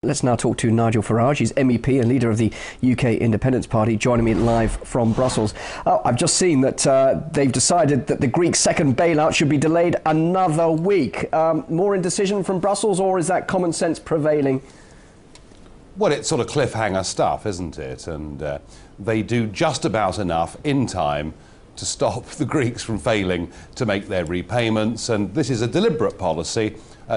Let's now talk to Nigel Farage. He's MEP and leader of the UK Independence Party, joining me live from Brussels. I've just seen that they've decided that the Greek second bailout should be delayed another week. More indecision from Brussels, or is that common sense prevailing? Well, it's sort of cliffhanger stuff, isn't it? And they do just about enough in time to stop the Greeks from failing to make their repayments. And this is a deliberate policy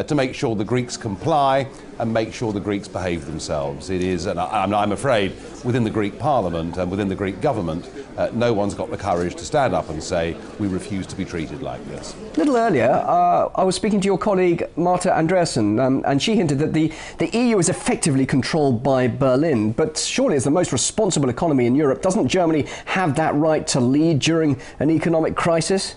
to make sure the Greeks comply and make sure the Greeks behave themselves. It is, and I'm afraid, within the Greek parliament and within the Greek government, no one's got the courage to stand up and say, we refuse to be treated like this. A little earlier, I was speaking to your colleague, Marta Andreasen, and she hinted that the EU is effectively controlled by Berlin. But surely, as the most responsible economy in Europe, doesn't Germany have that right to lead during an economic crisis?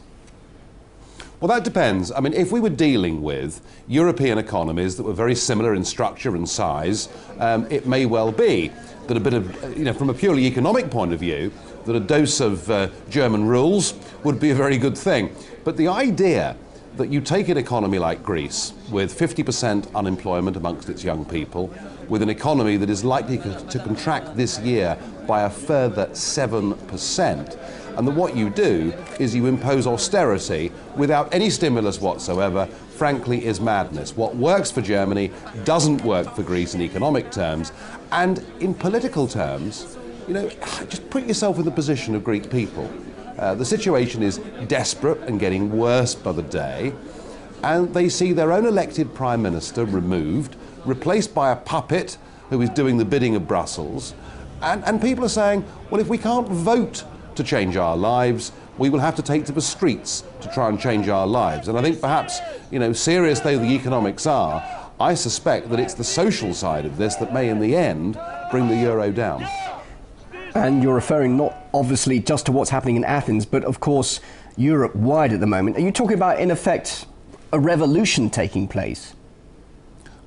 Well, that depends. I mean, if we were dealing with European economies that were very similar in structure and size, it may well be that a bit of, from a purely economic point of view, that a dose of German rules would be a very good thing. But the idea that you take an economy like Greece, with 50% unemployment amongst its young people, with an economy that is likely to contract this year by a further 7%, and that what you do is you impose austerity without any stimulus whatsoever, frankly, is madness. What works for Germany doesn't work for Greece in economic terms. And in political terms, just put yourself in the position of Greek people. The situation is desperate and getting worse by the day, and they see their own elected prime minister removed, replaced by a puppet who is doing the bidding of Brussels, and people are saying, well, if we can't vote to change our lives, we will have to take to the streets to try and change our lives. And I think perhaps, serious though the economics are, I suspect that it's the social side of this that may in the end bring the euro down. And you're referring not obviously just to what's happening in Athens, but of course Europe-wide at the moment. Are you talking about, in effect, a revolution taking place?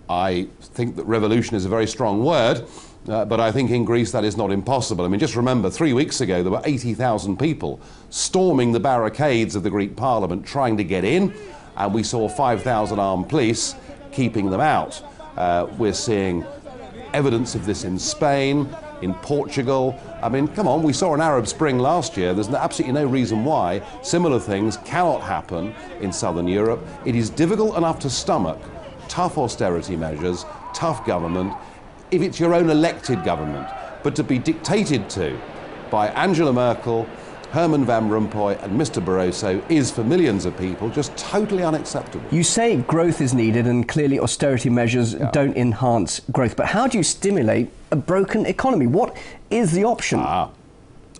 I think that revolution is a very strong word. But I think in Greece that is not impossible. I mean, just remember, 3 weeks ago there were 80,000 people storming the barricades of the Greek parliament trying to get in, and we saw 5,000 armed police keeping them out. We're seeing evidence of this in Spain, in Portugal. I mean, come on, we saw an Arab Spring last year. There's absolutely no reason why similar things cannot happen in southern Europe. It is difficult enough to stomach tough austerity measures, tough government, if it's your own elected government, but to be dictated to by Angela Merkel, Herman Van Rompuy and Mr. Barroso is, for millions of people, just totally unacceptable. You say growth is needed, and clearly austerity measures don't enhance growth, but how do you stimulate a broken economy? What is the option? I'll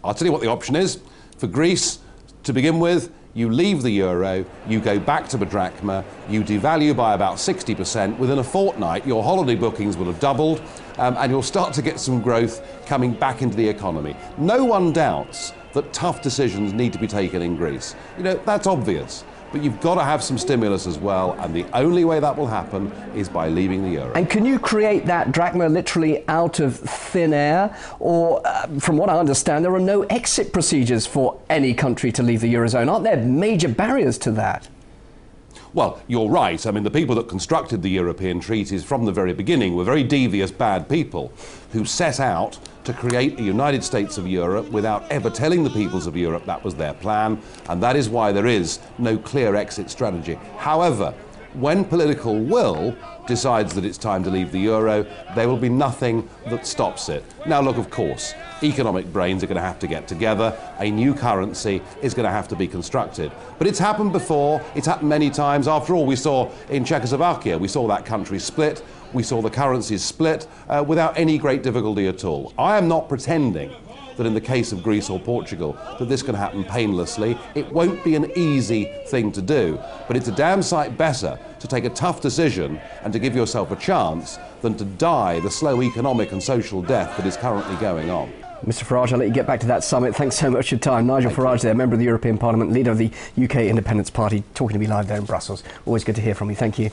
tell you what the option is. For Greece, to begin with, you leave the euro, you go back to the drachma, you devalue by about 60%. Within a fortnight, your holiday bookings will have doubled, and you'll start to get some growth coming back into the economy. No one doubts that tough decisions need to be taken in Greece. That's obvious. But you've got to have some stimulus as well, and the only way that will happen is by leaving the euro. And can you create that drachma literally out of thin air? Or, from what I understand, there are no exit procedures for any country to leave the Eurozone. Aren't there major barriers to that? Well, you're right. I mean, the people that constructed the European treaties from the very beginning were very devious, bad people who set out to create a United States of Europe without ever telling the peoples of Europe that was their plan, and that is why there is no clear exit strategy. However, when political will decides that it's time to leave the euro, there will be nothing that stops it. Now, look, of course, economic brains are going to have to get together. A new currency is going to have to be constructed. But it's happened before. It's happened many times. After all, we saw in Czechoslovakia, we saw that country split. We saw the currencies split without any great difficulty at all. I am not pretending that in the case of Greece or Portugal that this can happen painlessly. It won't be an easy thing to do, but it's a damn sight better to take a tough decision and to give yourself a chance than to die the slow economic and social death that is currently going on. Mr. Farage, I'll let you get back to that summit. Thanks so much for your time. Nigel Farage there, member of the European Parliament, leader of the UK Independence Party, talking to me live there in Brussels. Always good to hear from you. Thank you.